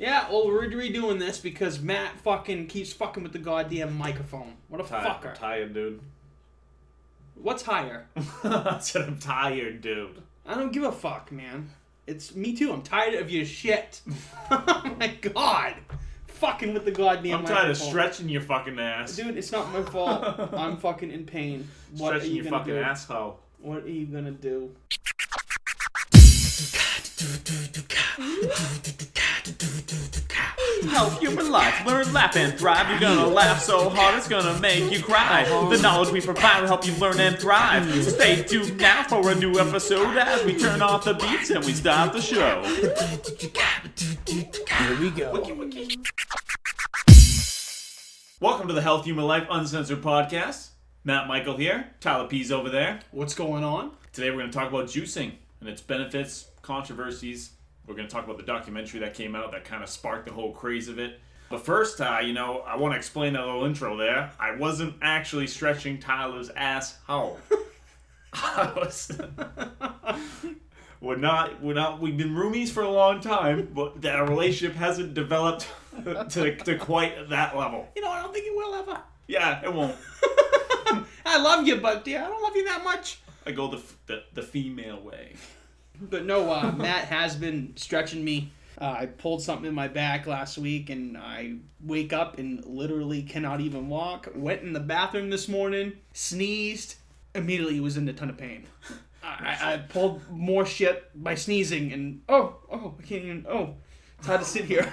Yeah, well, we're redoing this because Matt fucking keeps fucking with the goddamn microphone. What a fucker. I'm tired, dude. What's higher? I said I'm tired, dude. I don't give a fuck, man. It's me too. I'm tired of your shit. Oh my god. Fucking with the goddamn microphone. I'm tired of stretching your fucking ass. Dude, it's not my fault. I'm fucking in pain. What stretching are you your gonna fucking do? asshole. What are you gonna do? Help human life, learn, laugh, and thrive. You're gonna laugh so hard it's gonna make you cry. The knowledge we provide will help you learn and thrive. So stay tuned now for a new episode as we turn off the beats and we start the show. Here we go. Welcome to the Health Human Life Uncensored Podcast. Matt Michael here. Tyler P's over there. What's going on? Today we're going to talk about juicing and its benefits, controversies. We're going to talk about the documentary that came out that kind of sparked the whole craze of it. But first, I want to explain that little intro there. I wasn't actually stretching Tyler's asshole. We've been roomies for a long time, but our relationship hasn't developed to quite that level. You know, I don't think it will ever. Yeah, it won't. I love you, but I don't love you that much. I go the female way. But no, Matt has been stretching me. I pulled something in my back last week, and I wake up and literally cannot even walk. Went in the bathroom this morning, sneezed, immediately was in a ton of pain. I pulled more shit by sneezing, and I can't even, it's hard to sit here.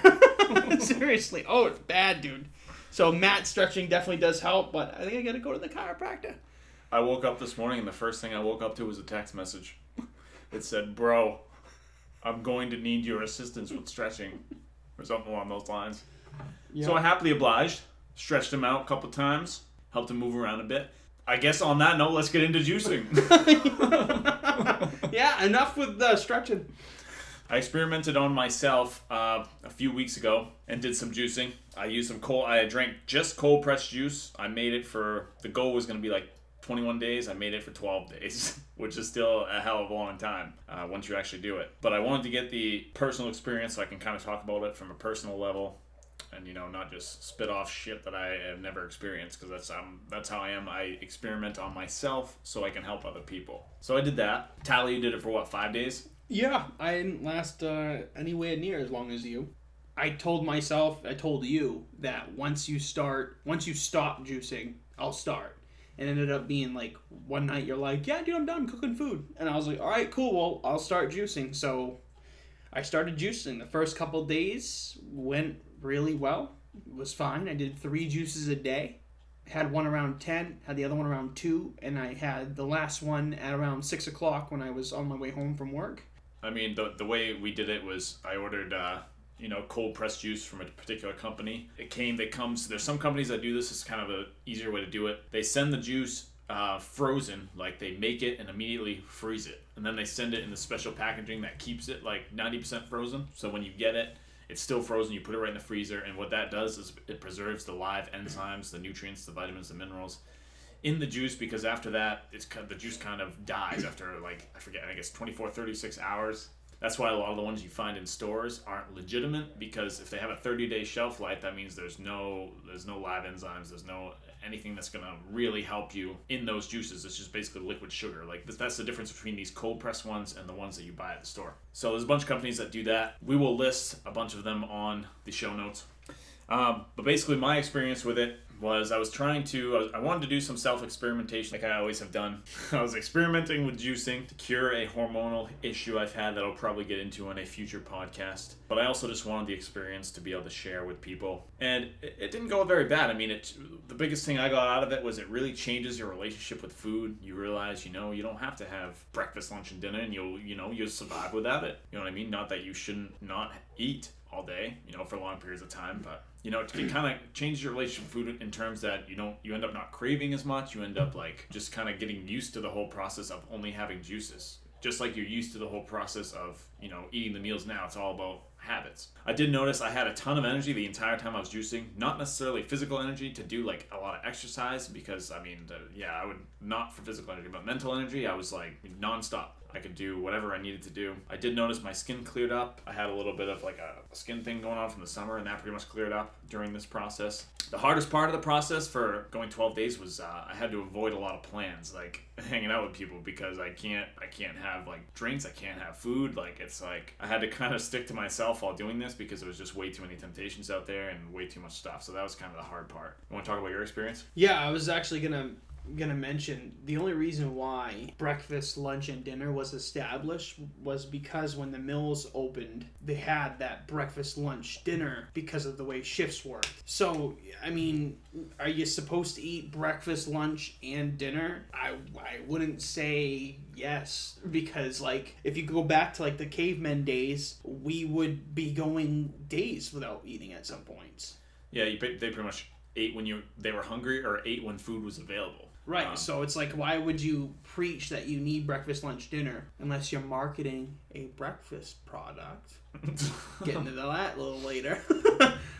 Seriously, it's bad, dude. So Matt stretching definitely does help, but I think I gotta go to the chiropractor. I woke up this morning, and the first thing I woke up to was a text message. It said, "Bro, I'm going to need your assistance with stretching," or something along those lines. Yep. So I happily obliged, stretched him out a couple times, helped him move around a bit. I guess on that note, let's get into juicing. Yeah, enough with the stretching. I experimented on myself a few weeks ago and did some juicing. I used some I drank just cold pressed juice. I made it the goal was going to be like 21 days. I made it for 12 days, which is still a hell of a long time once you actually do it. But I wanted to get the personal experience so I can kind of talk about it from a personal level and, not just spit off shit that I have never experienced, because that's how I am. I experiment on myself so I can help other people. So I did that. Tyler, you did it for 5 days? Yeah, I didn't last anywhere near as long as you. I told you that once you stop juicing, I'll start. And it ended up being like one night you're like, yeah, dude, I'm done cooking food. And I was like, all right, cool, well, I'll start juicing. So I started juicing. The first couple days went really well. It was fine. I did 3 juices a day. Had one around 10, had the other one around 2, and I had the last one at around 6 o'clock when I was on my way home from work. I mean, the way we did it was I ordered cold pressed juice from a particular company. There's some companies that do this. It's kind of an easier way to do it. They send the juice frozen, like they make it and immediately freeze it. And then they send it in the special packaging that keeps it like 90% frozen. So when you get it, it's still frozen. You put it right in the freezer. And what that does is it preserves the live enzymes, the nutrients, the vitamins, the minerals in the juice, because after that, the juice kind of dies after I guess 24, 36 hours. That's why a lot of the ones you find in stores aren't legitimate, because if they have a 30-day shelf life, that means there's no live enzymes, there's no anything that's going to really help you in those juices. It's just basically liquid sugar. Like that's the difference between these cold pressed ones and the ones that you buy at the store. So there's a bunch of companies that do that. We will list a bunch of them on the show notes. But basically my experience with it was I wanted to do some self-experimentation like I always have done. I was experimenting with juicing to cure a hormonal issue I've had that I'll probably get into on a future podcast. But I also just wanted the experience to be able to share with people. And it didn't go very bad. I mean, the biggest thing I got out of it was it really changes your relationship with food. You realize, you don't have to have breakfast, lunch, and dinner, and you'll survive without it. You know what I mean? Not that you shouldn't not eat all day, for long periods of time, but it kind of changes your relationship with food in terms that you end up not craving as much. You end up just kind of getting used to the whole process of only having juices, just like you're used to the whole process of eating the meals now. It's all about habits. I did notice I had a ton of energy the entire time I was juicing, not necessarily physical energy to do like a lot of exercise, because I would not for physical energy, but mental energy, I was like nonstop. I could do whatever I needed to do. I did notice my skin cleared up. I had a little bit of like a skin thing going on from the summer, and that pretty much cleared up during this process. The hardest part of the process for going 12 days was I had to avoid a lot of plans, like hanging out with people, because I can't have like drinks, I can't have food. Like it's like I had to kind of stick to myself while doing this because there was just way too many temptations out there and way too much stuff. So that was kind of the hard part. You want to talk about your experience? Yeah, I was actually gonna mention the only reason why breakfast, lunch, and dinner was established was because when the mills opened, they had that breakfast, lunch, dinner because of the way shifts worked. So, I mean, are you supposed to eat breakfast, lunch, and dinner? I wouldn't say yes, because like if you go back to like the cavemen days, we would be going days without eating at some points. Yeah, they pretty much ate when they were hungry or ate when food was available. Right, so it's like, why would you preach that you need breakfast, lunch, dinner unless you're marketing a breakfast product? Get into that a little later.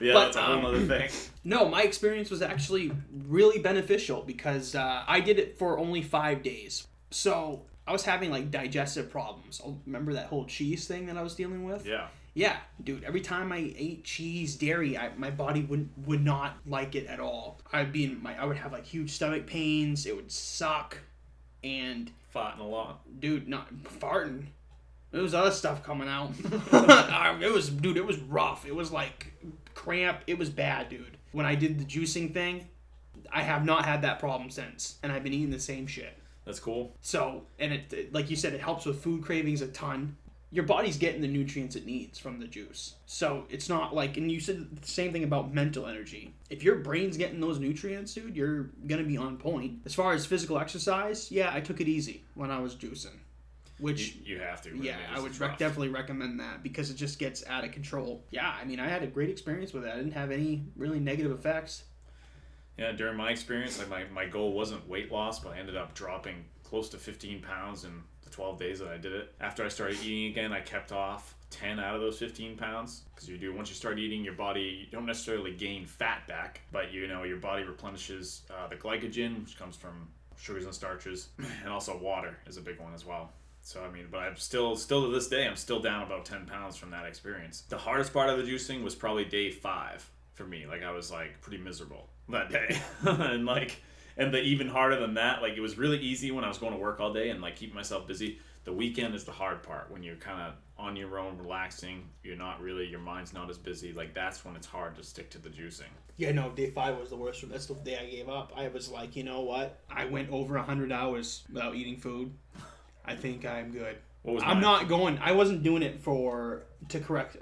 Yeah, but, that's a whole other thing. No, my experience was actually really beneficial because I did it for only 5 days. So I was having like digestive problems. Remember that whole cheese thing that I was dealing with? Yeah. Yeah, dude, every time I ate cheese, dairy, my body would not like it at all. I would have like huge stomach pains, it would suck, and... Farting a lot. Dude, not farting. There was other stuff coming out. It was rough. It was like cramp. It was bad, dude. When I did the juicing thing, I have not had that problem since, and I've been eating the same shit. That's cool. So, and it, like you said, it helps with food cravings a ton. Your body's getting the nutrients it needs from the juice. So it's not like, and you said the same thing about mental energy. If your brain's getting those nutrients, dude, you're going to be on point. As far as physical exercise, yeah, I took it easy when I was juicing. Which you have to. Yeah, I would definitely recommend that because it just gets out of control. Yeah, I mean, I had a great experience with it. I didn't have any really negative effects. Yeah, during my experience, like my goal wasn't weight loss, but I ended up dropping close to 15 pounds in the 12 days that I did it. After I started eating again, I kept off 10 out of those 15 pounds because once you start eating, your body, you don't necessarily gain fat back, but your body replenishes the glycogen, which comes from sugars and starches, and also water is a big one as well. So I mean, but I'm still to this day, I'm still down about 10 pounds from that experience. The hardest part of the juicing was probably day 5 for me. Like I was like pretty miserable that day. And the even harder than that, like it was really easy when I was going to work all day and like keeping myself busy. The weekend is the hard part when you're kind of on your own, relaxing. Your mind's not as busy. Like that's when it's hard to stick to the juicing. Yeah, no, day 5 was the worst. That's the day I gave up. I was like, you know what? I went over 100 hours without eating food. I think I'm good. I wasn't doing it to correct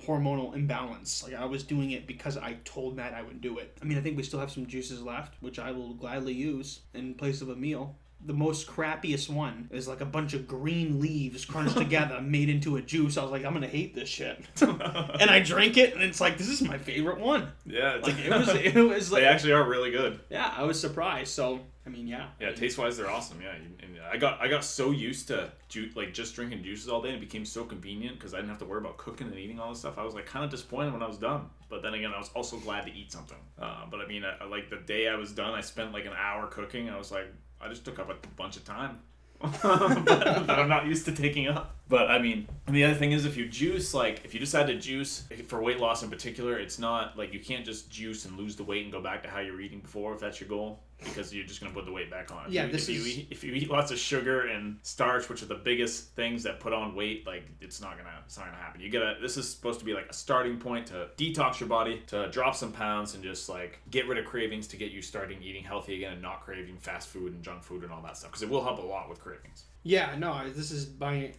hormonal imbalance. Like I was doing it because I told Matt I would do it. I mean, I think we still have some juices left, which I will gladly use in place of a meal. The most crappiest one is like a bunch of green leaves crunched together made into a juice. I was like, I'm gonna hate this shit. And I drank it, and it's like, this is my favorite one. Yeah, like it was like, they actually are really good. Yeah, I was surprised. So I mean, yeah. Yeah, taste wise, they're awesome. Yeah, and I got so used to just drinking juices all day, and it became so convenient because I didn't have to worry about cooking and eating all this stuff. I was like kind of disappointed when I was done, but then again, I was also glad to eat something. But I mean, I like the day I was done, I spent like an hour cooking. I was like, I just took up a bunch of time that I'm not used to taking up. But I mean, and the other thing is if you decide to juice for weight loss in particular, it's not like you can't just juice and lose the weight and go back to how you were eating before if that's your goal, because you're just going to put the weight back on. If you eat lots of sugar and starch, which are the biggest things that put on weight, like it's not gonna happen. This is supposed to be like a starting point to detox your body, to drop some pounds and just like get rid of cravings to get you starting eating healthy again and not craving fast food and junk food and all that stuff, because it will help a lot with cravings. Yeah, no, this is by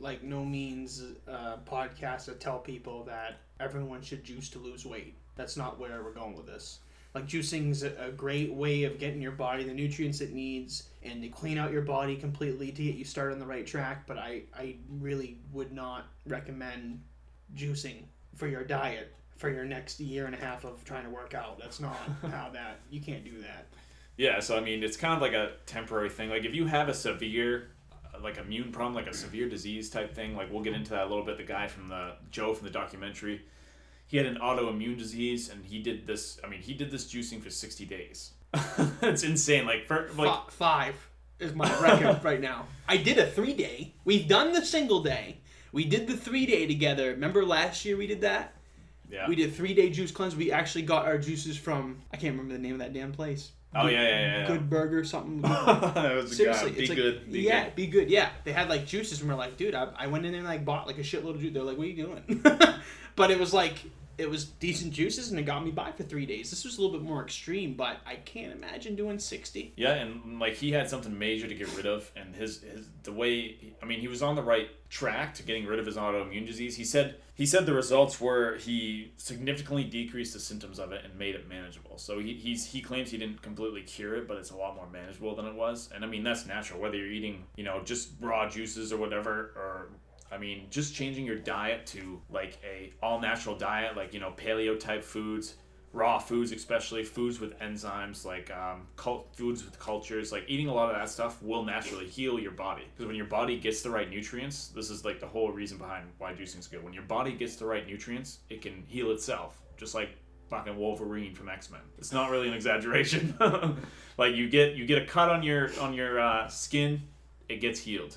like no means a podcast to tell people that everyone should juice to lose weight. That's not where we're going with this. Like juicing is a great way of getting your body the nutrients it needs and to clean out your body completely to get you started on the right track. But I really would not recommend juicing for your diet for your next year and a half of trying to work out. That's not you can't do that. Yeah, so I mean, it's kind of like a temporary thing. Like if you have a severe like immune problem, like a severe disease type thing, like we'll get into that a little bit. The guy Joe from the documentary, he had an autoimmune disease, and he did this juicing for 60 days. It's insane. Like for like 5. is my record right now. I did a 3-day. We've done the single day. We did the 3-day together. Remember last year we did that? Yeah. We did 3-day juice cleanse. We actually got our juices from, I can't remember the name of that damn place. Oh, yeah. Good Burger, something. That was a guy. Be Good. Be good. Yeah. They had like juices and we're like, dude, I went in and like bought like a shitload of juice. They're like, what are you doing? But it was like, it was decent juices and it got me by for 3 days. This was a little bit more extreme, but I can't imagine doing 60. Yeah, and like he had something major to get rid of, and the way, I mean, he was on the right track to getting rid of his autoimmune disease. He said the results were he significantly decreased the symptoms of it and made it manageable. So he claims he didn't completely cure it, but it's a lot more manageable than it was. And I mean, that's natural, whether you're eating, just raw juices or whatever, or I mean, just changing your diet to like a all-natural diet, like, paleo type foods, raw foods, especially foods with enzymes, like foods with cultures, like eating a lot of that stuff will naturally heal your body. Because when your body gets the right nutrients, this is like the whole reason behind why juicing is good. When your body gets the right nutrients, it can heal itself, just like fucking Wolverine from X-Men. It's not really an exaggeration. Like you get a cut on your skin, it gets healed.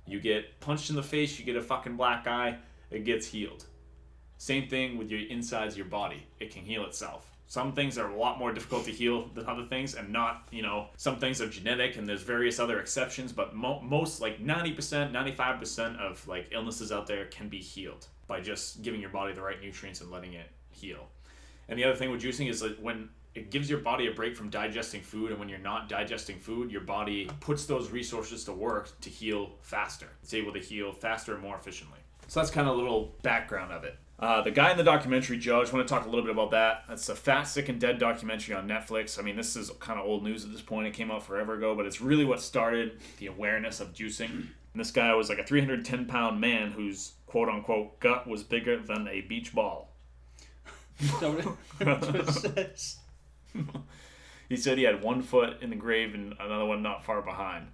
You get punched in the face, you get a fucking black eye, it gets healed. Same thing with your insides of your body. It can heal itself. Some things are a lot more difficult to heal than other things, and not, some things are genetic and there's various other exceptions, but most, like 90%, 95% of like illnesses out there can be healed by just giving your body the right nutrients and letting it heal. And the other thing with juicing is that when it gives your body a break from digesting food, and when you're not digesting food, your body puts those resources to work to heal faster. It's able to heal faster and more efficiently. So that's kind of a little background of it. The guy in the documentary, Joe, I just want to talk a little bit about that. That's a Fat, Sick, and Dead documentary on Netflix. I mean, this is kind of old news at this point. It came out forever ago, but it's really what started the awareness of juicing. And this guy was like a 310-pound man whose quote-unquote gut was bigger than a beach ball. That's what it says. He said he had one foot in the grave and another one not far behind.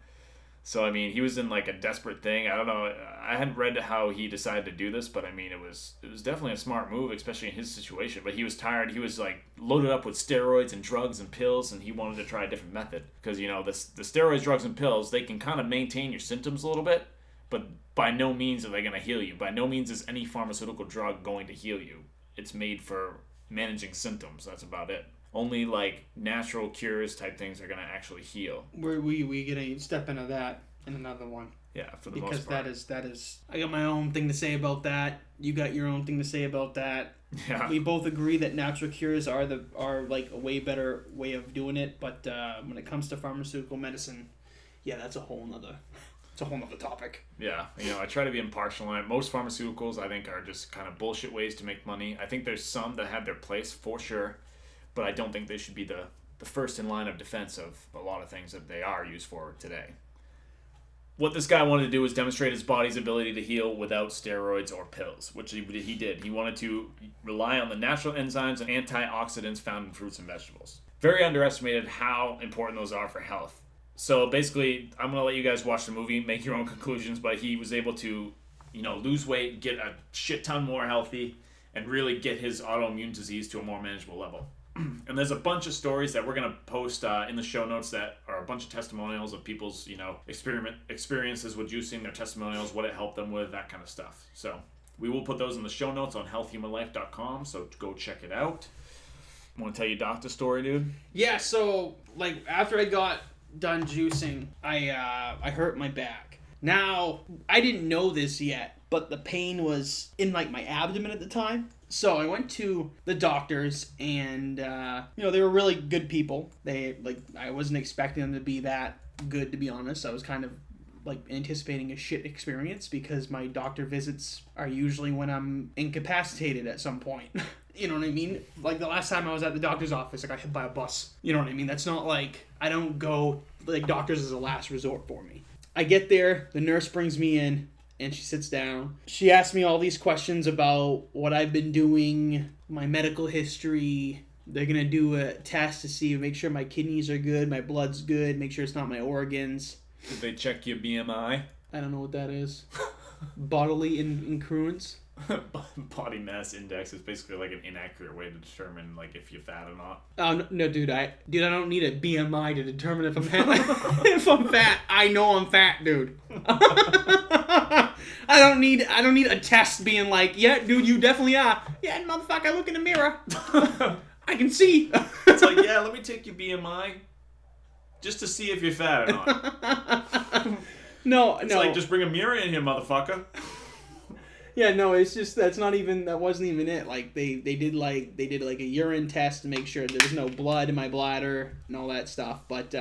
So, I mean, he was in like a desperate thing. I don't know. I hadn't read how he decided to do this, but I mean, it was definitely a smart move, especially in his situation. But he was tired. He was like loaded up with steroids and drugs and pills, and he wanted to try a different method. Because, the steroids, drugs, and pills, they can kind of maintain your symptoms a little bit, but by no means are they going to heal you. By no means is any pharmaceutical drug going to heal you. It's made for managing symptoms. That's about it. Only like natural cures type things are going to actually heal. We going to step into that in another one. Yeah, for the most part. Because that is I got my own thing to say about that. You got your own thing to say about that. Yeah. We both agree that natural cures are like a way better way of doing it, but when it comes to pharmaceutical medicine, yeah, that's a whole nother topic. Yeah, I try to be impartial on it. Most pharmaceuticals, I think, are just kind of bullshit ways to make money. I think there's some that have their place, for sure, but I don't think they should be the first in line of defense of a lot of things that they are used for today. What this guy wanted to do was demonstrate his body's ability to heal without steroids or pills, which he did. He wanted to rely on the natural enzymes and antioxidants found in fruits and vegetables. Very underestimated how important those are for health. So basically, I'm going to let you guys watch the movie, make your own conclusions, but he was able to, lose weight, get a shit ton more healthy, and really get his autoimmune disease to a more manageable level. And there's a bunch of stories that we're going to post in the show notes that are a bunch of testimonials of people's, experiences with juicing, their testimonials, what it helped them with, that kind of stuff. So we will put those in the show notes on healthhumanlife.com, so go check it out. Want to tell your doctor story, dude? Yeah, so, like, after I got done juicing, I hurt my back. Now, I didn't know this yet, but the pain was in, like, my abdomen at the time. So I went to the doctors, and they were really good people. I wasn't expecting them to be that good, to be honest. I was kind of like anticipating a shit experience because my doctor visits are usually when I'm incapacitated at some point. You know what I mean? Like the last time I was at the doctor's office, I got hit by a bus. You know what I mean? That's not like I don't go like doctors as a last resort for me. I get there, the nurse brings me in. And she sits down. She asks me all these questions about what I've been doing, my medical history. They're going to do a test to make sure my kidneys are good, my blood's good, make sure it's not my organs. Did they check your BMI? I don't know what that is. Bodily incongruence? Body mass index is basically like an inaccurate way to determine like if you're fat or not. Oh no, dude! I don't need a BMI to determine if I'm fat. If I'm fat, I know I'm fat, dude. I don't need a test being like, yeah, dude, you definitely are. Yeah, motherfucker, look in the mirror. I can see. It's like, yeah, let me take your BMI just to see if you're fat or not. No. It's like, just bring a mirror in here, motherfucker. Yeah, no, it's just that wasn't even it. Like they did like a urine test to make sure there was no blood in my bladder and all that stuff. But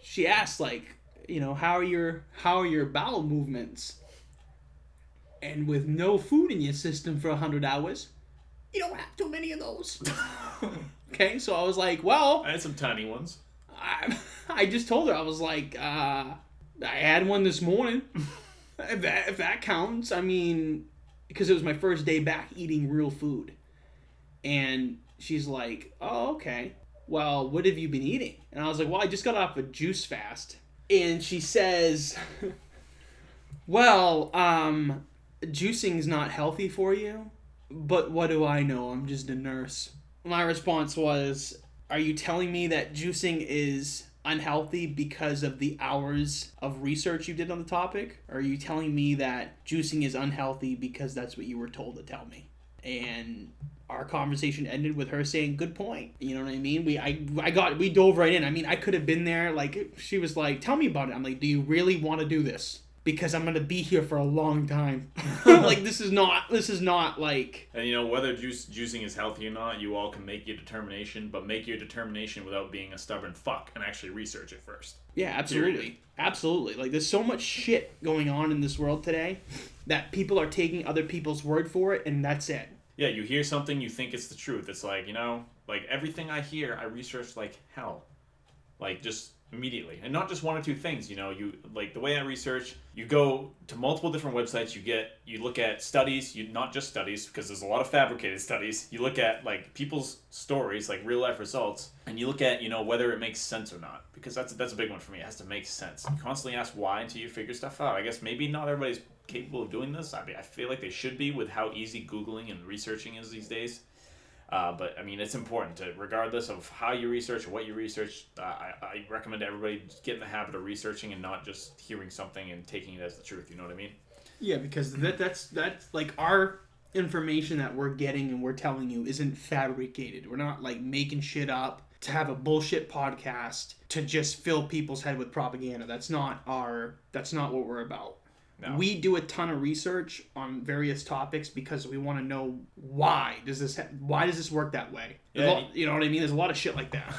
she asked like, how are your bowel movements? And with no food in your system for 100 hours, you don't have too many of those. Okay, so I was like, well, I had some tiny ones. I just told her, I was like, I had one this morning. If that counts, I mean, because it was my first day back eating real food. And she's like, oh, okay. Well, what have you been eating? And I was like, well, I just got off a juice fast. And she says, well, juicing's not healthy for you. But what do I know? I'm just a nurse. My response was, are you telling me that juicing is unhealthy because of the hours of research you did on the topic? Or are you telling me that juicing is unhealthy because that's what you were told to tell me? And our conversation ended with her saying, good point. You know what I mean? We dove right in. I mean, I could have been there. Like, she was like, tell me about it. I'm like, do you really want to do this? Because I'm going to be here for a long time. Like, this is not like... And whether juicing is healthy or not, you all can make your determination, but make your determination without being a stubborn fuck and actually research it first. Yeah, absolutely. Period. Absolutely. Like, there's so much shit going on in this world today that people are taking other people's word for it, and that's it. Yeah, you hear something, you think it's the truth. It's like, like everything I hear, I research like hell. Like, just... immediately, and not just one or two things. You like the way I research, you go to multiple different websites, you look at studies, not just studies, because there's a lot of fabricated studies. You look at like people's stories, like real life results, and you look at whether it makes sense or not, because that's a big one for me. It has to make sense. You constantly ask why until you figure stuff out. I guess maybe not everybody's capable of doing this. I feel like they should be with how easy Googling and researching is these days. But I mean, it's important to, regardless of how you research or what you research, I recommend everybody get in the habit of researching and not just hearing something and taking it as the truth. You know what I mean? Yeah, because that's like our information that we're getting and we're telling you isn't fabricated. We're not like making shit up to have a bullshit podcast to just fill people's head with propaganda. That's not what we're about. No. We do a ton of research on various topics because we want to know why does this work that way. Yeah, you know what I mean? There's a lot of shit like that.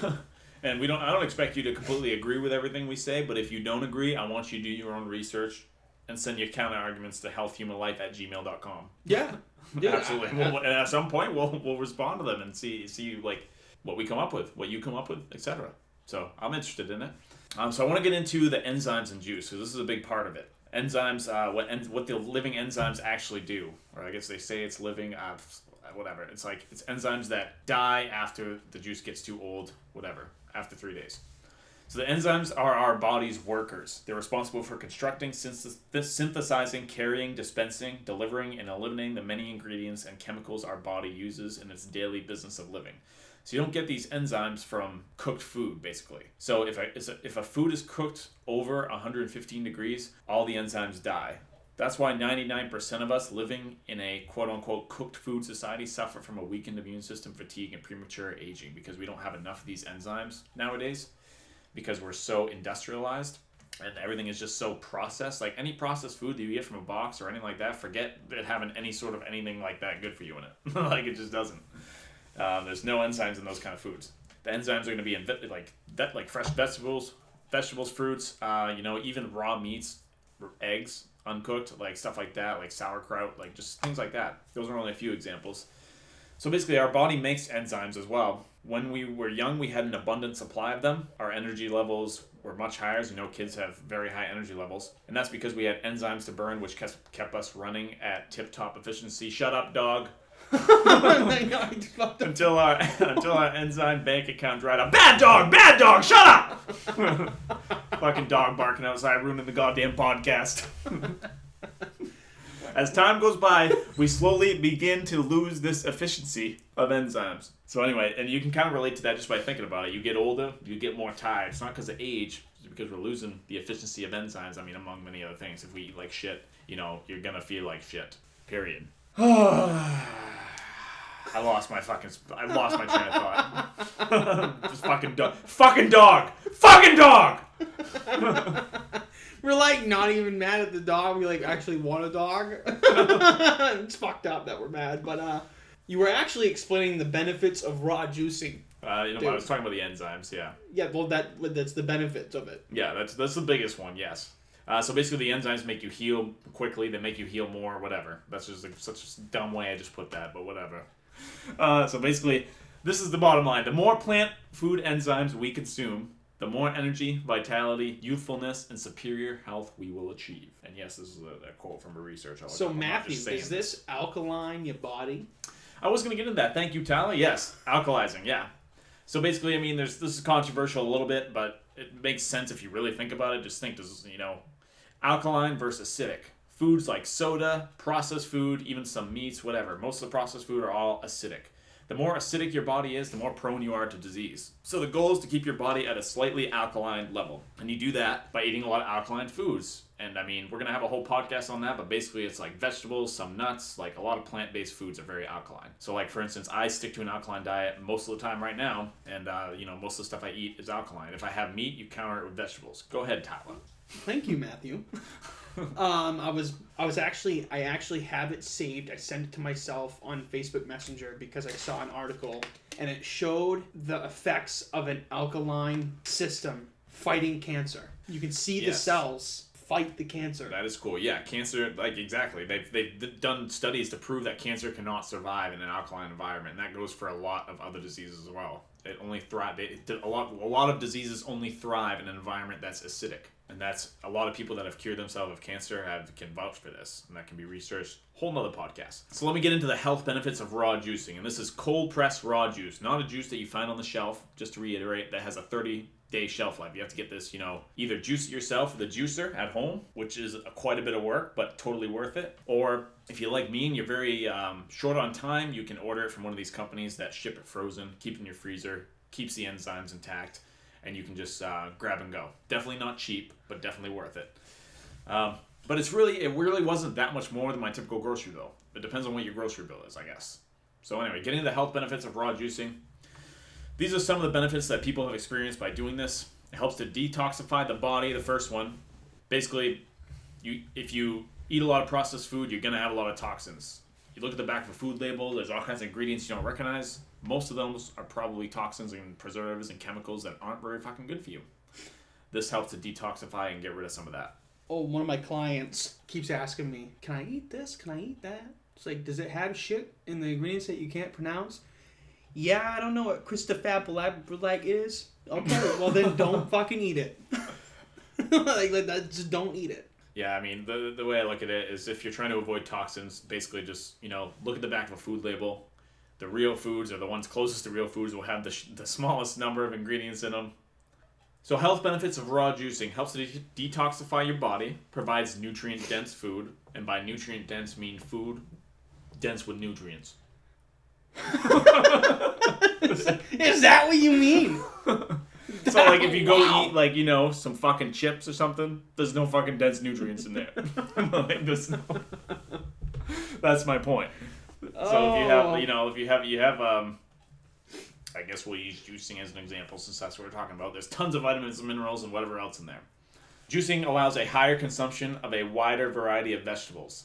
And I don't expect you to completely agree with everything we say, but if you don't agree, I want you to do your own research and send your counter arguments to healthhumanlife@gmail.com. Yeah. Absolutely. And at some point we'll respond to them and see like what we come up with, what you come up with, etc. So I'm interested in it. So I want to get into the enzymes and juice, because this is a big part of it. Enzymes, what the living enzymes actually do, or I guess they say it's living, whatever. It's like it's enzymes that die after the juice gets too old, whatever, after 3 days. So the enzymes are our body's workers. They're responsible for constructing, synthesizing, carrying, dispensing, delivering, and eliminating the many ingredients and chemicals our body uses in its daily business of living. So you don't get these enzymes from cooked food, basically. So if a food is cooked over 115 degrees, all the enzymes die. That's why 99% of us living in a quote-unquote cooked food society suffer from a weakened immune system, fatigue, and premature aging, because we don't have enough of these enzymes nowadays, because we're so industrialized and everything is just so processed. Like any processed food that you get from a box or anything like that, forget it having any sort of anything like that good for you in it. Like it just doesn't. There's no enzymes in those kind of foods. The enzymes are going to be in like fresh vegetables, fruits, even raw meats, eggs, uncooked, like stuff like that, like sauerkraut, like just things like that. Those are only a few examples. So basically our body makes enzymes as well. When we were young, we had an abundant supply of them. Our energy levels were much higher. As you know, kids have very high energy levels. And that's because we had enzymes to burn, which kept us running at tip-top efficiency. Shut up, dog. Until our enzyme bank account dried up. Bad dog, shut up! Fucking dog barking outside, ruining the goddamn podcast. As time goes by, we slowly begin to lose this efficiency of enzymes. So anyway, and you can kind of relate to that just by thinking about it. You get older, you get more tired. It's not because of age, it's because we're losing the efficiency of enzymes. I mean, among many other things. If we eat like shit, you know, you're gonna feel like shit. Period. I lost my train of thought. Just fucking dog. Fucking dog! Fucking dog! We're like not even mad at the dog. We like actually want a dog. It's fucked up that we're mad, but you were actually explaining the benefits of raw juicing. I was talking about the enzymes, yeah. Yeah, well, that's the benefits of it. Yeah, that's the biggest one, yes. So basically, the enzymes make you heal quickly. They make you heal more, whatever. That's just like, such a dumb way I just put that, but whatever. So basically, this is the bottom line. The more plant food enzymes we consume, the more energy, vitality, youthfulness, and superior health we will achieve. And yes, this is a quote from a research. So Matthew, is this alkaline your body? I was going to get into that. Thank you, Tyler. Yes, alkalizing, yeah. So basically, I mean, this is controversial a little bit, but it makes sense if you really think about it. Just think, alkaline versus acidic. Foods like soda, processed food, even some meats, whatever. Most of the processed food are all acidic. The more acidic your body is, the more prone you are to disease. So the goal is to keep your body at a slightly alkaline level. And you do that by eating a lot of alkaline foods. And I mean, we're going to have a whole podcast on that, but basically it's like vegetables, some nuts, like a lot of plant-based foods are very alkaline. So like, for instance, I stick to an alkaline diet most of the time right now, and most of the stuff I eat is alkaline. If I have meat, you counter it with vegetables. Go ahead, Tyler. Thank you, Matthew. I actually have it saved. I sent it to myself on Facebook Messenger because I saw an article and it showed the effects of an alkaline system fighting cancer. You can see the cells fight the cancer. That is cool. Yeah, cancer, like exactly. They've done studies to prove that cancer cannot survive in an alkaline environment, and that goes for a lot of other diseases as well. It only thrive. A lot of diseases only thrive in an environment that's acidic. And that's a lot of people that have cured themselves of cancer can vouch for this, and that can be researched. Whole nother podcast. So let me get into the health benefits of raw juicing, and this is cold pressed raw juice, not a juice that you find on the shelf. Just to reiterate, that has a 30-day shelf life. You have to get this, either juice it yourself with a juicer at home, which is quite a bit of work, but totally worth it. Or if you're like me and you're very short on time, you can order it from one of these companies that ship it frozen, keep it in your freezer, keeps the enzymes intact. And you can just grab and go. Definitely not cheap, but definitely worth it. But it really wasn't that much more than my typical grocery bill. It depends on what your grocery bill is, I guess. So anyway, getting to the health benefits of raw juicing. These are some of the benefits that people have experienced by doing this. It helps to detoxify the body, the first one. Basically, if you eat a lot of processed food, you're going to have a lot of toxins. You look at the back of a food label, there's all kinds of ingredients you don't recognize. Most of those are probably toxins and preservatives and chemicals that aren't very fucking good for you. This helps to detoxify and get rid of some of that. Oh, one of my clients keeps asking me, can I eat this? Can I eat that? It's like, does it have shit in the ingredients that you can't pronounce? Yeah, I don't know what Christophabulag is. Okay, well then don't fucking eat it. like that, just don't eat it. Yeah, I mean, the way I look at it is if you're trying to avoid toxins, basically just, look at the back of a food label. The real foods, or the ones closest to real foods, will have the smallest number of ingredients in them. So health benefits of raw juicing helps to detoxify your body, provides nutrient-dense food, and by nutrient-dense mean food dense with nutrients. Is that what you mean? So, like, if you go eat, some fucking chips or something, there's no fucking dense nutrients in there. That's my point. So if you have, I guess we'll use juicing as an example since that's what we're talking about. There's tons of vitamins and minerals and whatever else in there. Juicing allows a higher consumption of a wider variety of vegetables.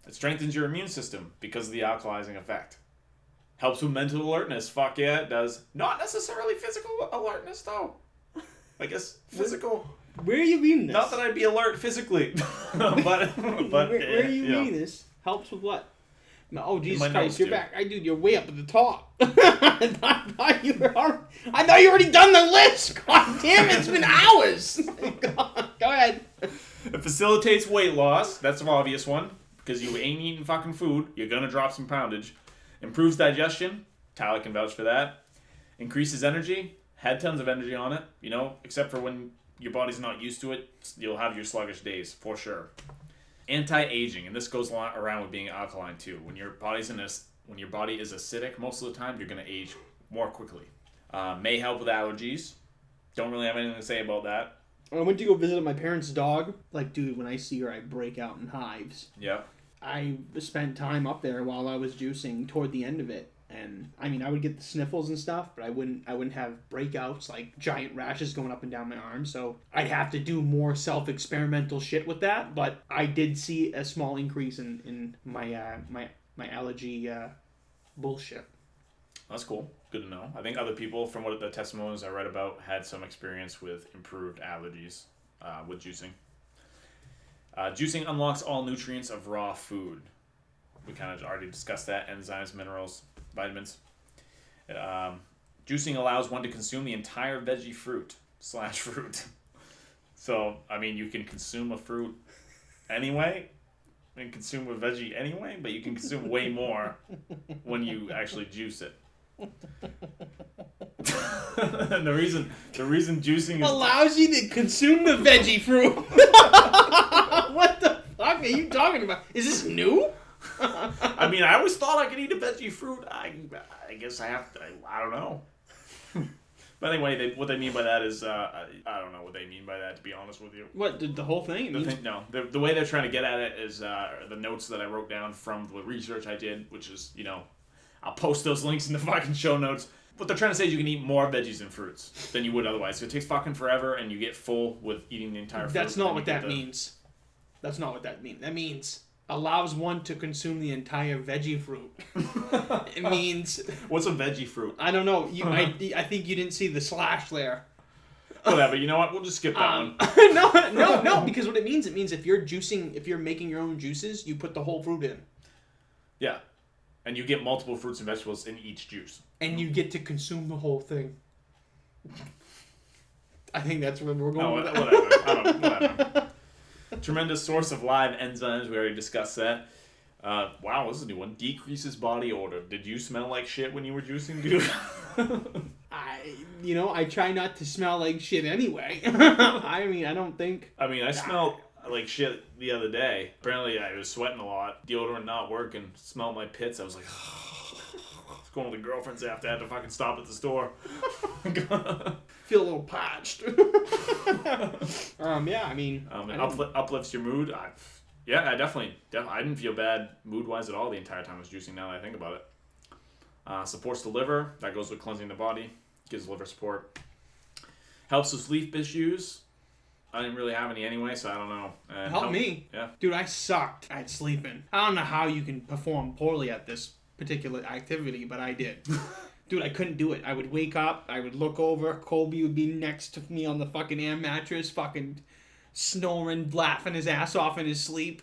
It strengthens your immune system because of the alkalizing effect. Helps with mental alertness. Fuck yeah, it does. Not necessarily physical alertness, though. I guess physical. Where are you reading this? Not that I'd be alert physically. but where are you reading this? Helps with what? No, oh, Jesus Christ, you're back. Dude, you're way up at the top. I thought you already done the list. God damn it, it's been hours. Go ahead. It facilitates weight loss. That's an obvious one. Because you ain't eating fucking food. You're going to drop some poundage. Improves digestion. Tyler can vouch for that. Increases energy. Had tons of energy on it. Except for when your body's not used to it, you'll have your sluggish days, for sure. Anti-aging, and this goes around with being alkaline too. When your body is acidic, most of the time you're going to age more quickly. May help with allergies. Don't really have anything to say about that. I went to go visit my parents' dog. Like, dude, when I see her, I break out in hives. Yeah. I spent time up there while I was juicing toward the end of it. And, I mean, I would get the sniffles and stuff, but I wouldn't have breakouts, like giant rashes going up and down my arms. So I'd have to do more self-experimental shit with that. But I did see a small increase in my my allergy bullshit. That's cool. Good to know. I think other people, from what the testimonials I read about, had some experience with improved allergies with juicing. Juicing unlocks all nutrients of raw food. We kind of already discussed that. Enzymes, minerals, vitamins. Juicing allows one to consume the entire veggie fruit / fruit. So, I mean, you can consume a fruit anyway and consume a veggie anyway, but you can consume way more when you actually juice it. And the reason juicing allows you to consume the veggie fruit. What the fuck are you talking about? Is this new? I mean, I always thought I could eat a veggie fruit. I guess I have to. I don't know. But anyway, what they mean by that is I don't know what they mean by that, to be honest with you. What, the whole thing? No. The way they're trying to get at it is the notes that I wrote down from the research I did, which is, I'll post those links in the fucking show notes. What they're trying to say is you can eat more veggies and fruits than you would otherwise. So it takes fucking forever, and you get full with eating the entire fruit. That's not what that means. That's not what that means. That means allows one to consume the entire veggie fruit. It means... What's a veggie fruit? I don't know. I think you didn't see the slash there. Whatever. You know what? We'll just skip that one. No. Because what it means if you're juicing, if you're making your own juices, you put the whole fruit in. Yeah. And you get multiple fruits and vegetables in each juice. And you get to consume the whole thing. I think that's where we're going with that. Whatever. Tremendous source of live enzymes. We already discussed that. Wow, this is a new one. Decreases body odor. Did you smell like shit when you were juicing, dude? I try not to smell like shit anyway. I don't think... I smelled like shit the other day. Apparently, I was sweating a lot. Deodorant not working. Smelled my pits. I was like... I was going with the girlfriends after. I had to fucking stop at the store. Feel a little parched. It uplifts your mood. I definitely. I didn't feel bad mood-wise at all the entire time I was juicing, now that I think about it. Supports the liver. That goes with cleansing the body. Gives liver support. Helps with sleep issues. I didn't really have any anyway, so I don't know. Help me. Yeah. Dude, I sucked at sleeping. I don't know how you can perform poorly at this particular activity, but I did. Dude, I couldn't do it. I would wake up, I would look over, Colby would be next to me on the fucking air mattress, fucking snoring, laughing his ass off in his sleep.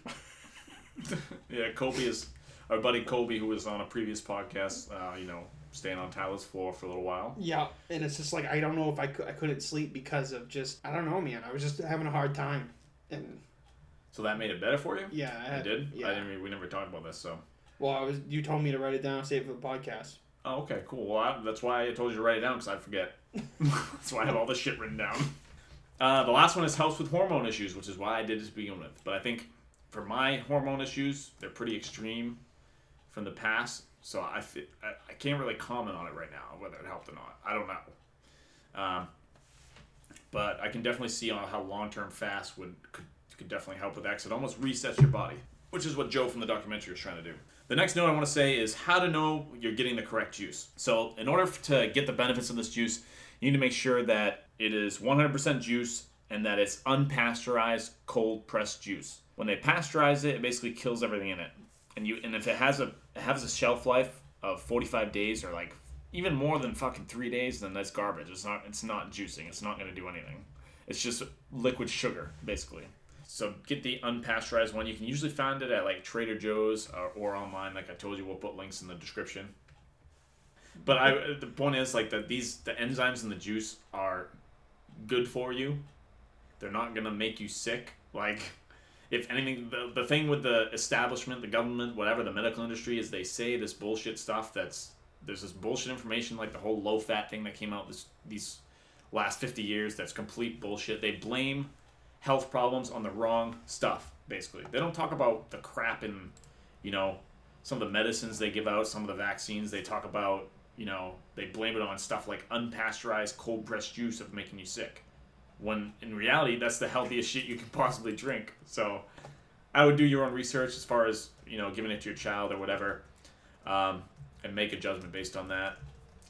Yeah, Colby is... Our buddy Colby, who was on a previous podcast, staying on Tyler's floor for a little while. Yeah, and it's just like, I don't know if I couldn't sleep because of just... I don't know, man. I was just having a hard time. And so that made it better for you? Yeah. It did? Yeah. We never talked about this, so... Well, you told me to write it down and save it for the podcast. Oh, okay, cool. Well, that's why I told you to write it down, because I forget. That's why I have all this shit written down. The last one is helps with hormone issues, which is why I did this to begin with. But I think for my hormone issues, they're pretty extreme from the past, so I can't really comment on it right now, whether it helped or not. I don't know. But I can definitely see on how long-term fast could definitely help with that, because it almost resets your body, which is what Joe from the documentary was trying to do. The next note I want to say is how to know you're getting the correct juice. So in order to get the benefits of this juice, you need to make sure that it is 100% juice and that it's unpasteurized, cold-pressed juice. When they pasteurize it, it basically kills everything in it. And if it has a shelf life of 45 days or like even more than fucking 3 days, then that's garbage. It's not juicing. It's not going to do anything. It's just liquid sugar, basically. So get the unpasteurized one. You can usually find it at like Trader Joe's or online. Like I told you, we'll put links in the description. But the point is like that the enzymes in the juice are good for you. They're not gonna make you sick. Like if anything, the thing with the establishment, the government, whatever, the medical industry is they say this bullshit stuff. There's this bullshit information like the whole low fat thing that came out these last 50 years. That's complete bullshit. They blame health problems on the wrong stuff. basically. They don't talk about the crap in, some of the medicines they give out, some of the vaccines. They talk about, they blame it on stuff like unpasteurized cold-pressed juice of making you sick. When in reality, that's the healthiest shit you can possibly drink. So I would do your own research as far as, giving it to your child or whatever, and make a judgment based on that.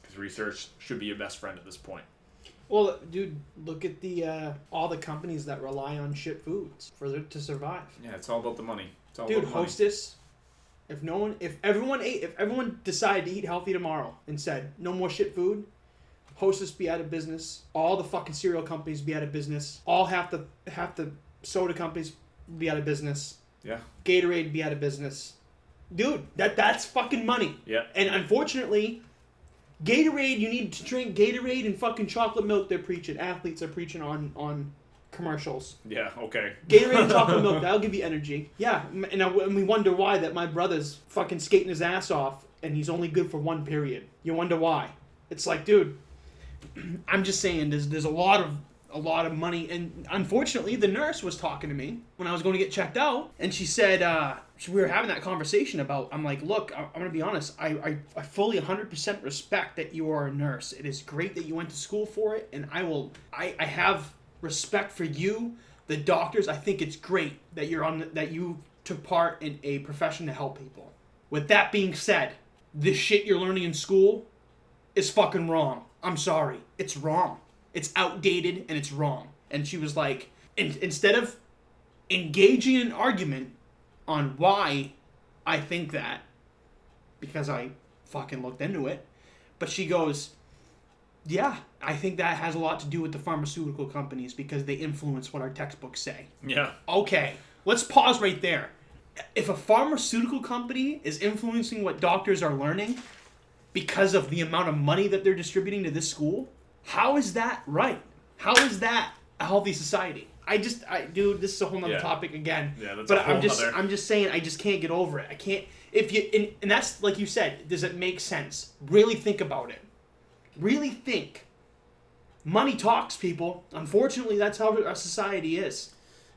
Because research should be your best friend at this point. Well, dude, look at the all the companies that rely on shit foods to survive. Yeah, it's all about the money. It's all dude, about the money. Hostess. If everyone decided to eat healthy tomorrow and said no more shit food, Hostess be out of business. All the fucking cereal companies be out of business. All half the soda companies be out of business. Yeah. Gatorade be out of business. Dude, that's fucking money. Yeah. And unfortunately, Gatorade, you need to drink Gatorade and fucking chocolate milk. They're preaching. Athletes are preaching on commercials. Yeah. Okay. Gatorade and chocolate milk, that'll give you energy. Yeah, and we wonder why that my brother's fucking skating his ass off and he's only good for one period. You wonder why. It's like, dude, I'm just saying there's a lot of money, and unfortunately the nurse was talking to me when I was going to get checked out, and she said we were having that conversation about, I'm like, look, I'm going to be honest, I fully 100% respect that you are a nurse. It is great that you went to school for it, and I have respect for you, the doctors. I think it's great that that you took part in a profession to help people. With that being said, this shit you're learning in school is fucking wrong. I'm sorry. It's wrong. It's outdated and it's wrong. And she was like, instead of engaging in an argument on why I think that, because I fucking looked into it, but she goes, yeah, I think that has a lot to do with the pharmaceutical companies because they influence what our textbooks say. Yeah. Okay, let's pause right there. If a pharmaceutical company is influencing what doctors are learning because of the amount of money that they're distributing to this school, how is that right? How is that a healthy society? Dude, this is a whole nother topic again. Yeah, that's but a whole I'm just saying, I just can't get over it. I can't. And that's like you said. Does it make sense? Really think about it. Really think. Money talks, people. Unfortunately, that's how our society is.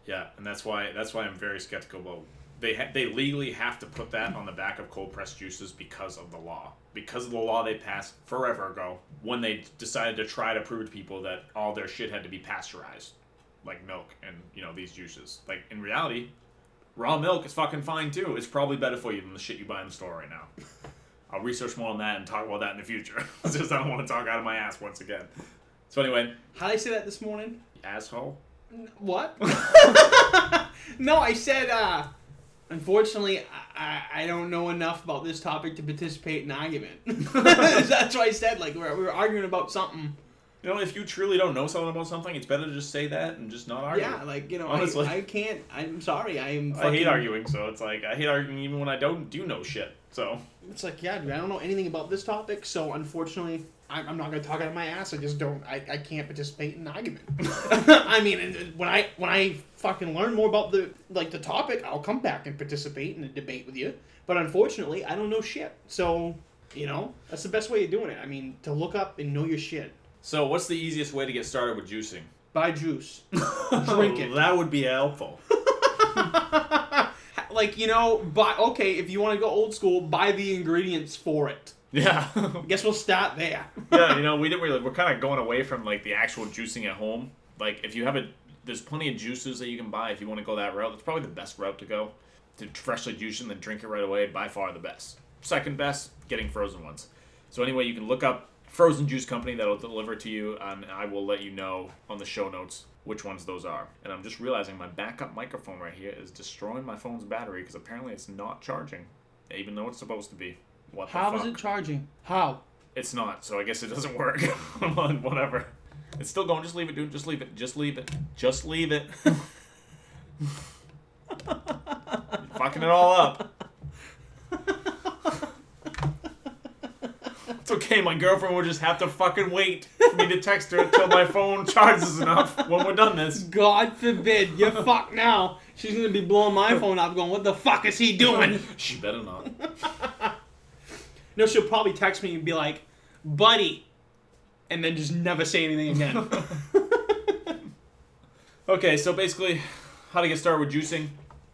Yeah, and that's why I'm very skeptical about. They legally have to put that on the back of cold pressed juices because of the law. Because of the law they passed forever ago when they decided to try to prove to people that all their shit had to be pasteurized, like milk and these juices. Like in reality, raw milk is fucking fine too. It's probably better for you than the shit you buy in the store right now. I'll research more on that and talk about that in the future. It's just I don't want to talk out of my ass once again. So anyway, how did I say that this morning? Asshole. What? No, I said. Unfortunately, I don't know enough about this topic to participate in an argument. That's what I said. Like, we were arguing about something. If you truly don't know something about something, it's better to just say that and just not argue. Yeah, like, honestly. I can't. I'm sorry. I hate arguing, so it's like, I hate arguing even when I do know shit, so. It's like, yeah, dude, I don't know anything about this topic, so unfortunately, I'm not going to talk out of my ass. I just don't, I can't participate in an argument. I mean, when I fucking learn more about the topic, I'll come back and participate in a debate with you. But unfortunately, I don't know shit. So, that's the best way of doing it. I mean, to look up and know your shit. So, what's the easiest way to get started with juicing? Buy juice. Drink it. That would be helpful. If you want to go old school, buy the ingredients for it. Yeah. Guess we'll start there. Yeah, we're kind of going away from the actual juicing at home. Like if you have there's plenty of juices that you can buy if you want to go that route. That's probably the best route to go. To freshly juice and then drink it right away, by far the best. Second best, getting frozen ones. So anyway, you can look up frozen juice company that'll deliver to you, and I will let you know on the show notes which ones those are. And I'm just realizing my backup microphone right here is destroying my phone's battery because apparently it's not charging, even though it's supposed to be. What the fuck? How is it charging? How? It's not, so I guess it doesn't work. Whatever. It's still going. Just leave it, dude. Just leave it. Just leave it. Just leave it. You're fucking it all up. It's okay, my girlfriend will just have to fucking wait for me to text her until my phone charges enough when we're done this. God forbid, you're fucked now. She's gonna be blowing my phone up going, what the fuck is he doing? She better not. No, she'll probably text me and be like, buddy, and then just never say anything again. Okay, so basically, how to get started with juicing.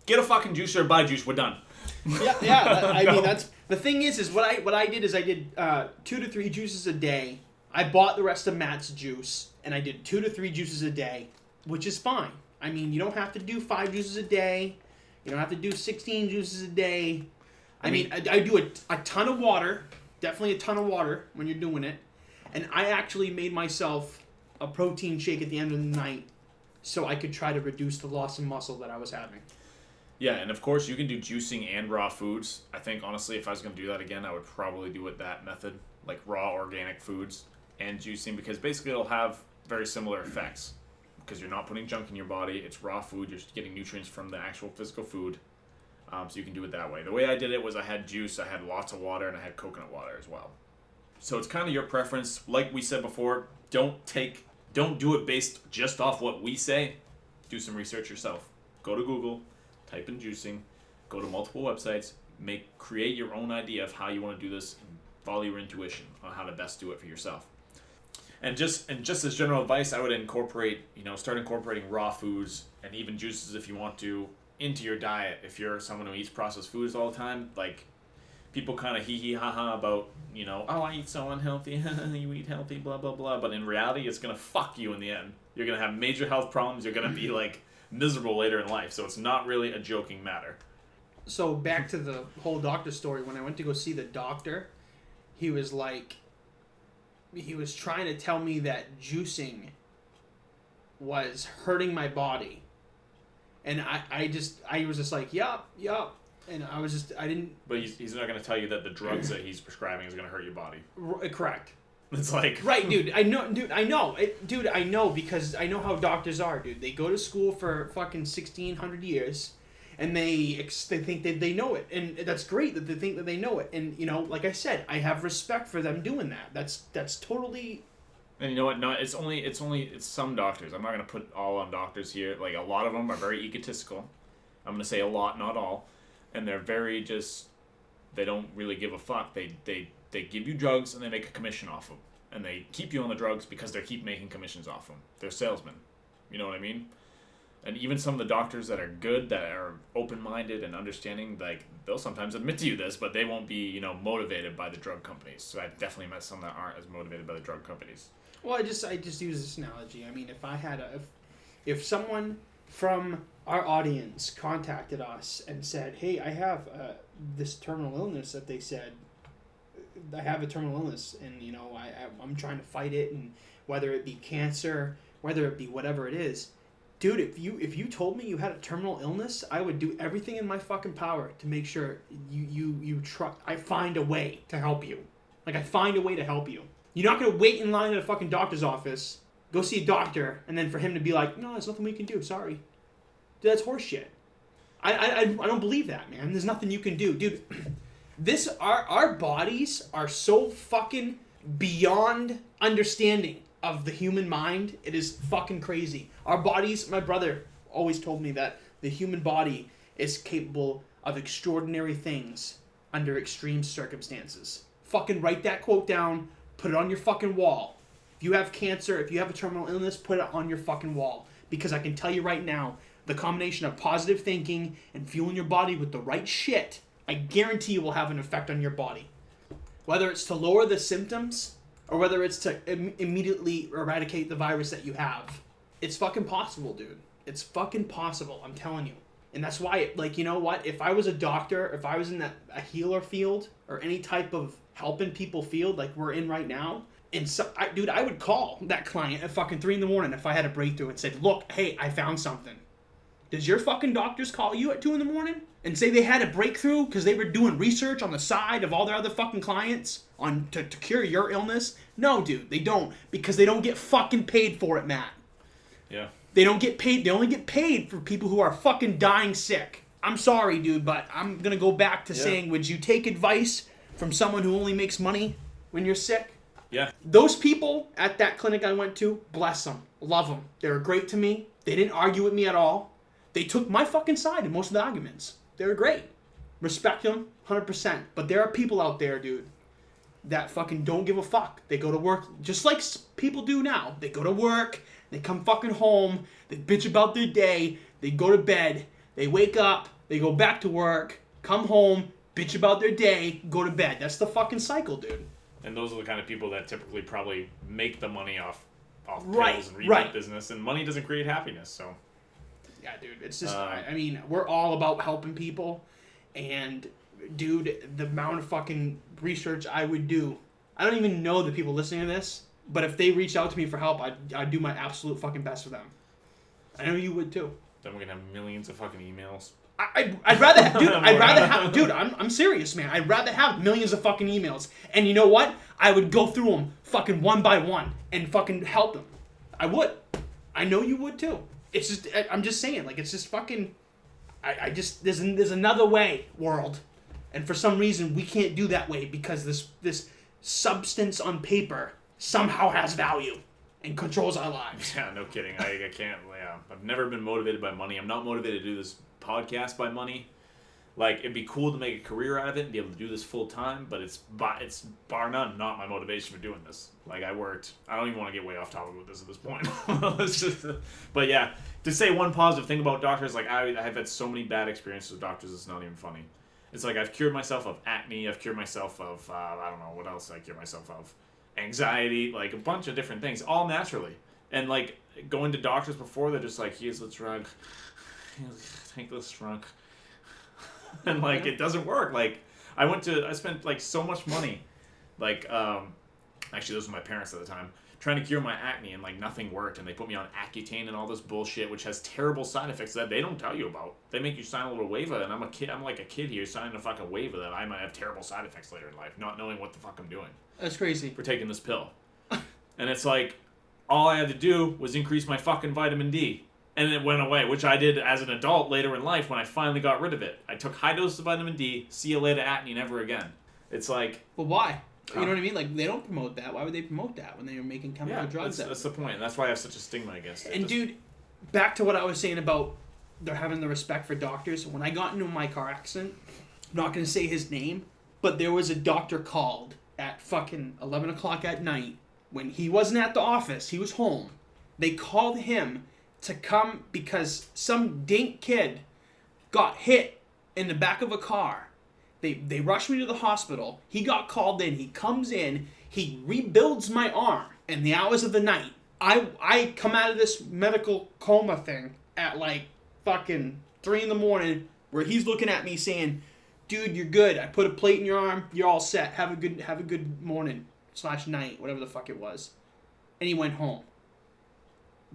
get a fucking juicer, buy juice, we're done. Yeah. I mean, that's the thing is what I did I did 2 to 3 juices a day. I bought the rest of Matt's juice, and I did 2 to 3 juices a day, which is fine. I mean, you don't have to do 5 juices a day. You don't have to do 16 juices a day. I mean, I do a ton of water, definitely a ton of water when you're doing it, and I actually made myself a protein shake at the end of the night so I could try to reduce the loss of muscle that I was having. Yeah, and of course you can do juicing and raw foods. I think honestly, if I was going to do that again, I would probably do it that method, like raw organic foods and juicing, because basically it'll have very similar effects. Because you're not putting junk in your body, it's raw food, you're just getting nutrients from the actual physical food. So you can do it that way. The way I did it was I had juice, I had lots of water, and I had coconut water as well. So it's kind of your preference. Like we said before, don't do it based just off what we say. Do some research yourself. Go to Google, type in juicing, go to multiple websites, create your own idea of how you want to do this, and follow your intuition on how to best do it for yourself. And just as general advice, I would start incorporating raw foods and even juices if you want to into your diet. If you're someone who eats processed foods all the time, like people kind of hee ha ha about, oh, I eat so unhealthy, you eat healthy, blah blah blah. But in reality, it's gonna fuck you in the end. You're gonna have major health problems. You're gonna be like miserable later in life. So it's not really a joking matter. So back to the whole doctor story. When I went to go see the doctor, he was trying to tell me that juicing was hurting my body. And I was just like, yup. And I didn't... But he's not going to tell you that the drugs that he's prescribing is going to hurt your body. Correct. It's like... Right, dude. I know because I know how doctors are, dude. They go to school for fucking 1,600 years, and they think that they know it. And that's great that they think that they know it. And, like I said, I have respect for them doing that. That's totally... And you know what? No, it's some doctors. I'm not going to put all on doctors here. Like, a lot of them are very egotistical. I'm going to say a lot, not all. And they're very just... They don't really give a fuck. They give you drugs and they make a commission off them. And they keep you on the drugs because they keep making commissions off them. They're salesmen. You know what I mean? And even some of the doctors that are good, that are open-minded and understanding, like, they'll sometimes admit to you this, but they won't be, motivated by the drug companies. So I definitely met some that aren't as motivated by the drug companies. Well, I just use this analogy. I mean, if someone from our audience contacted us and said, "Hey, I have this terminal illness," that they said, "I have a terminal illness, and I'm trying to fight it, and whether it be cancer, whether it be whatever it is." Dude, if you told me you had a terminal illness, I would do everything in my fucking power to make sure I find a way to help you. Like, I find a way to help you. You're not going to wait in line at a fucking doctor's office, go see a doctor, and then for him to be like, "No, there's nothing we can do, sorry." Dude, that's horseshit. I don't believe that, man. There's nothing you can do. Dude, our bodies are so fucking beyond understanding of the human mind. It is fucking crazy. Our bodies, my brother always told me that the human body is capable of extraordinary things under extreme circumstances. Fucking write that quote down, put it on your fucking wall. If you have cancer, if you have a terminal illness, put it on your fucking wall. Because I can tell you right now, the combination of positive thinking and fueling your body with the right shit, I guarantee will have an effect on your body. Whether it's to lower the symptoms, or whether it's to immediately eradicate the virus that you have. It's fucking possible, dude. It's fucking possible, I'm telling you. And that's why, like, you know what? If I was a doctor, if I was in a healer field, or any type of helping people field like we're in right now, I would call that client at fucking 3 a.m. if I had a breakthrough and said, "Look, hey, I found something." Does your fucking doctors call you at 2 a.m. and say they had a breakthrough because they were doing research on the side of all their other fucking clients to cure your illness? No, dude, they don't, because they don't get fucking paid for it, Matt. Yeah. They don't get paid. They only get paid for people who are fucking dying sick. I'm sorry, dude, but I'm going to go back to saying, would you take advice from someone who only makes money when you're sick? Yeah. Those people at that clinic I went to, bless them, love them. They were great to me. They didn't argue with me at all. They took my fucking side in most of the arguments. They were great. Respect them 100%. But there are people out there, dude, that fucking don't give a fuck. They go to work just like people do now. They go to work, they come fucking home, they bitch about their day, they go to bed, they wake up, they go back to work, come home, bitch about their day, go to bed. That's the fucking cycle, dude. And those are the kind of people that typically probably make the money off pills Right, and repeat right. business, and money doesn't create happiness, so. Yeah, dude, it's just, we're all about helping people, and, dude, the amount of fucking research I would do, I don't even know the people listening to this, but if they reached out to me for help, I'd do my absolute fucking best for them. I know you would, too. Then we're gonna have millions of fucking emails. I'd rather have, dude, I'm serious, man. I'd rather have millions of fucking emails. And you know what? I would go through them fucking one by one and fucking help them. I would. I know you would too. It's just, I'm just saying, like, it's just fucking, there's another way, world. And for some reason, we can't do that way because this substance on paper somehow has value and controls our lives. Yeah, no kidding. I can't, I've never been motivated by money. I'm not motivated to do this podcast by money. Like, it'd be cool to make a career out of it and be able to do this full time, but it's bar none not my motivation for doing this. Like, I don't even want to get way off topic with this at this point. It's just, but yeah, to say one positive thing about doctors, like, I've had so many bad experiences with doctors, it's not even funny. It's like, I've cured myself of acne, I've cured myself of, I don't know, what else I cured myself of? Anxiety, like, a bunch of different things, all naturally. And, like, going to doctors before, they're just like, here's the drug. Take this drug. And, like, it doesn't work. Like, I spent, like, so much money. Like, actually, those were my parents at the time, trying to cure my acne, and, like, nothing worked. And they put me on Accutane and all this bullshit, which has terrible side effects that they don't tell you about. They make you sign a little waiver, and I'm like a kid here signing a fucking waiver that I might have terrible side effects later in life, not knowing what the fuck I'm doing. That's crazy. For taking this pill. And it's like, all I had to do was increase my fucking vitamin D. And it went away, which I did as an adult later in life when I finally got rid of it. I took high doses of vitamin D, see you later acne, never again. It's like... Well, why? You know what I mean? Like, they don't promote that. Why would they promote that when they were making chemical drugs? That's the point. That's why I have such a stigma against it. And dude, back to what I was saying about they're having the respect for doctors. When I got into my car accident, I'm not going to say his name, but there was a doctor called at fucking 11 o'clock at night when he wasn't at the office. He was home. They called him to come because some dink kid got hit in the back of a car. They rushed me to the hospital. He got called in. He comes in. He rebuilds my arm in the hours of the night. I come out of this medical coma thing at like fucking 3 a.m. where he's looking at me saying, "Dude, you're good. I put a plate in your arm. You're all set. Have a good morning / night, whatever the fuck it was." And he went home.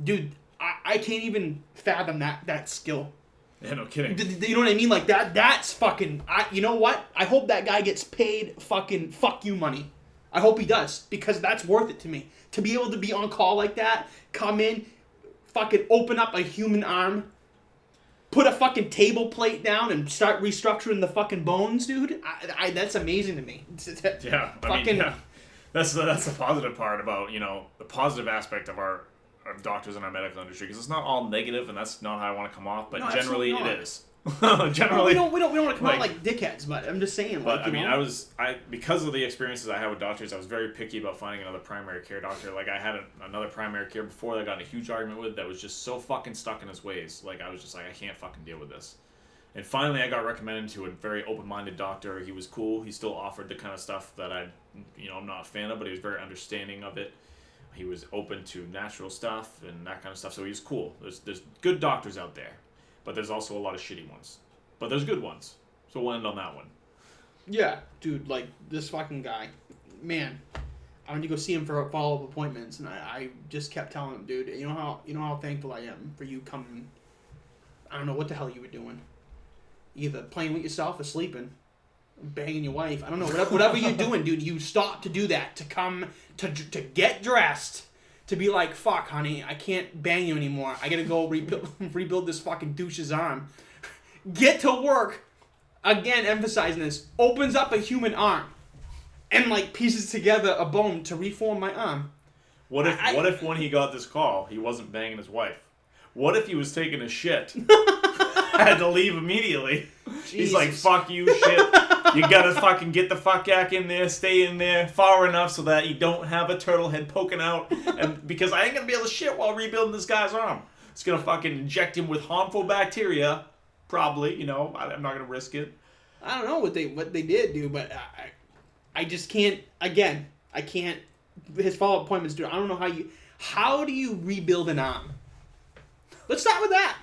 Dude, I can't even fathom that skill. Yeah, no kidding. You know what I mean? Like, that's fucking... you know what? I hope that guy gets paid fucking fuck you money. I hope he does, because that's worth it to me. To be able to be on call like that, come in, fucking open up a human arm, put a fucking table plate down, and start restructuring the fucking bones, dude. That's amazing to me. Yeah, I mean, yeah. That's the positive part about, you know, the positive aspect of our doctors in our medical industry, because it's not all negative, and that's not how I want to come off, but no, generally it is. Generally, we don't want to come out like dickheads, but I'm just saying. But I mean, I because of the experiences I had with doctors, I was very picky about finding another primary care doctor. Like, I had another primary care before that I got in a huge argument with that was just so fucking stuck in his ways. Like, I was just like, I can't fucking deal with this. And finally, I got recommended to a very open-minded doctor. He was cool. He still offered the kind of stuff that I'm not a fan of, but he was very understanding of it. He was open to natural stuff and that kind of stuff, so he was cool. There's good doctors out there, but there's also a lot of shitty ones. But there's good ones, so we'll end on that one. Yeah, dude, like, this fucking guy, man, I went to go see him for follow-up appointments, and I just kept telling him, dude, you know how thankful I am for you coming. I don't know what the hell you were doing. Either playing with yourself or sleeping. Banging your wife. I don't know. Whatever you're doing, dude, you stop to do that. To come, to get dressed. To be like, fuck, honey, I can't bang you anymore. I gotta go rebuild this fucking douche's arm. Get to work. Again, emphasizing this. Opens up a human arm. And, like, pieces together a bone to reform my arm. What if when he got this call, he wasn't banging his wife? What if he was taking a shit? Had to leave immediately. Jesus. He's like, fuck you, shit. You gotta fucking get the fuck back in there, stay in there far enough so that you don't have a turtle head poking out. And because I ain't gonna be able to shit while rebuilding this guy's arm. It's gonna fucking inject him with harmful bacteria. Probably, you know, I'm not gonna risk it. I don't know what they did do, but I just can't. Again, I can't. His follow-up appointments, dude. I don't know how do you rebuild an arm? Let's start with that.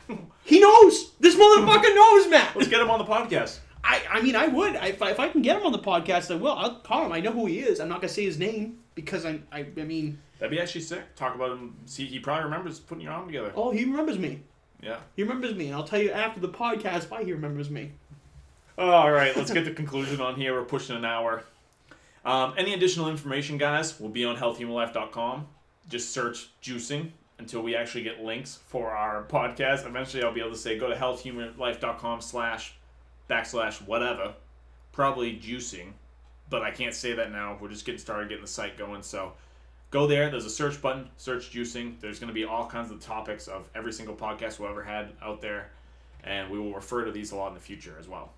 He knows. This motherfucker knows, Matt. Let's get him on the podcast. I mean, I would. If I can get him on the podcast, I will. I'll call him. I know who he is. I'm not gonna say his name because I mean. That'd be actually sick. Talk about him. See, he probably remembers putting your arm together. Oh, he remembers me. Yeah. He remembers me. I'll tell you after the podcast why he remembers me. All right, let's get the conclusion on here. We're pushing an hour. Any additional information, guys, will be on healthhumanlife.com. Just search juicing until we actually get links for our podcast. Eventually, I'll be able to say go to healthhumanlife.com/whatever. Probably juicing, but I can't say that now. We're just getting started, getting the site going. So go there. There's a search button. Search juicing. There's going to be all kinds of topics of every single podcast we've ever had out there, and we will refer to these a lot in the future as well.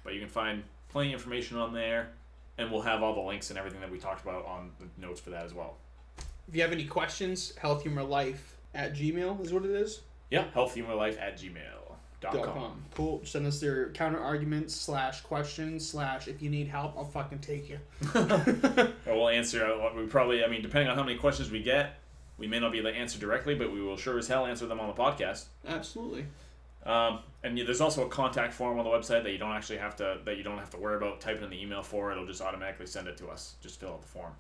But you can find plenty of information on there, and we'll have all the links and everything that we talked about on the notes for that as well. If you have any questions, healthhumorlife@gmail is what it is. Yeah, healthhumorlife@gmail.com. Cool. Send us their counter arguments / questions / if you need help, I'll fucking take you. We'll answer. We probably, I mean, depending on how many questions we get, we may not be able to answer directly, but we will sure as hell answer them on the podcast. Absolutely. And there's also a contact form on the website that you don't actually have to worry about typing in the email for. It'll just automatically send it to us. Just fill out the form.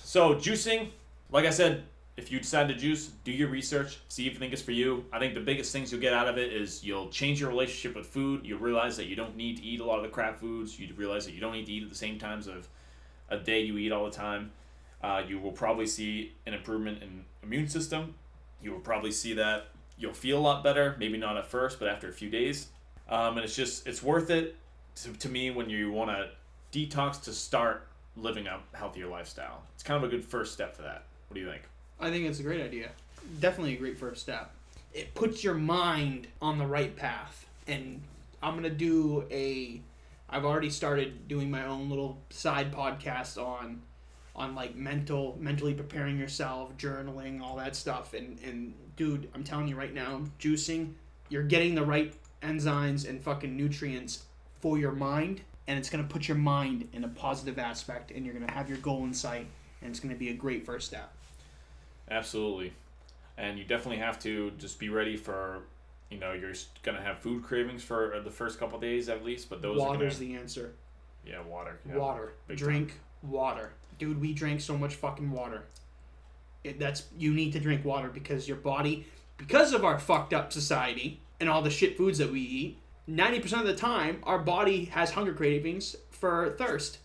So juicing, like I said, if you decide to juice, do your research, see if you think it's for you. I think the biggest things you'll get out of it is you'll change your relationship with food. You'll realize that you don't need to eat a lot of the crap foods. You realize that you don't need to eat at the same times of a day you eat all the time. You will probably see an improvement in immune system. You will probably see that you'll feel a lot better, maybe not at first, but after a few days. And it's worth it to me when you want to detox to start living a healthier lifestyle. It's kind of a good first step for that. What do you think? I think it's a great idea. Definitely a great first step. It puts your mind on the right path. And I'm going to I've already started doing my own little side podcast on like mentally preparing yourself, journaling, all that stuff. And dude, I'm telling you right now, juicing, you're getting the right enzymes and fucking nutrients for your mind, and it's going to put your mind in a positive aspect, and you're going to have your goal in sight, and it's going to be a great first step. Absolutely. And you definitely have to just be ready for, you're going to have food cravings for the first couple of days at least, but those Water's the answer. Yeah, water. Yeah, water. Drink water. Dude, we drank so much fucking water. You need to drink water because your body, because of our fucked up society and all the shit foods that we eat, 90% of the time our body has hunger cravings for thirst.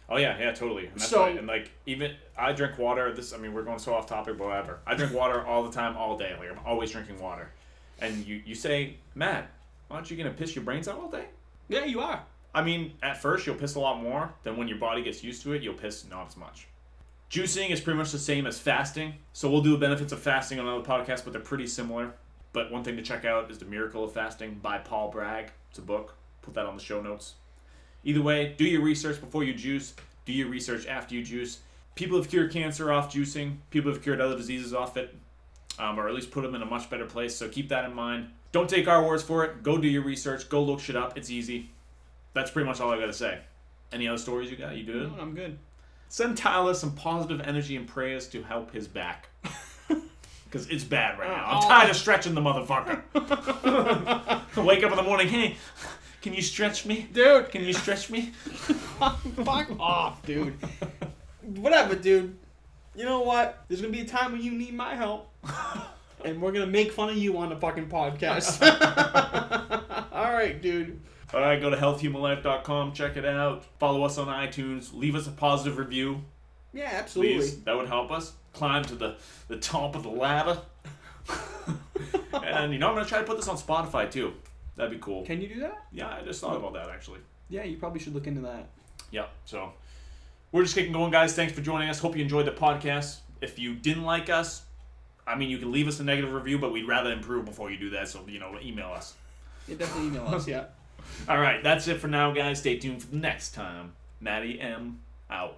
Oh yeah, totally. And that's right. And like, even I drink water. We're going so off topic, but whatever. I drink water all the time, all day. Like, I'm always drinking water. And you say, Matt, aren't you gonna piss your brains out all day? Yeah, you are. I mean, at first you'll piss a lot more. Then when your body gets used to it, you'll piss not as much. Juicing is pretty much the same as fasting. So we'll do the benefits of fasting on another podcast, but they're pretty similar. But one thing to check out is The Miracle of Fasting by Paul Bragg. It's a book. Put that on the show notes. Either way, do your research before you juice. Do your research after you juice. People have cured cancer off juicing. People have cured other diseases off it. Or at least put them in a much better place. So keep that in mind. Don't take our words for it. Go do your research. Go look shit up. It's easy. That's pretty much all I got to say. Any other stories you got? You good? No, I'm good. Send Tyler some positive energy and prayers to help his back. Because it's bad right now. I'm tired of stretching the motherfucker. Wake up in the morning, hey, can you stretch me? Dude. Can you stretch me? Fuck off, dude. Whatever, dude. You know what? There's going to be a time when you need my help. And we're going to make fun of you on the fucking podcast. All right, dude. All right, go to healthhumanlife.com. Check it out. Follow us on iTunes. Leave us a positive review. Yeah, absolutely. Please. That would help us climb to the top of the ladder. And, I'm going to try to put this on Spotify, too. That'd be cool. Can you do that? Yeah, I just thought about that, actually. Yeah, you probably should look into that. Yeah, so we're just getting going, guys. Thanks for joining us. Hope you enjoyed the podcast. If you didn't like us, you can leave us a negative review, but we'd rather improve before you do that, so, email us. Yeah, definitely email us, yeah. All right, that's it for now, guys. Stay tuned for the next time. Matty M. out.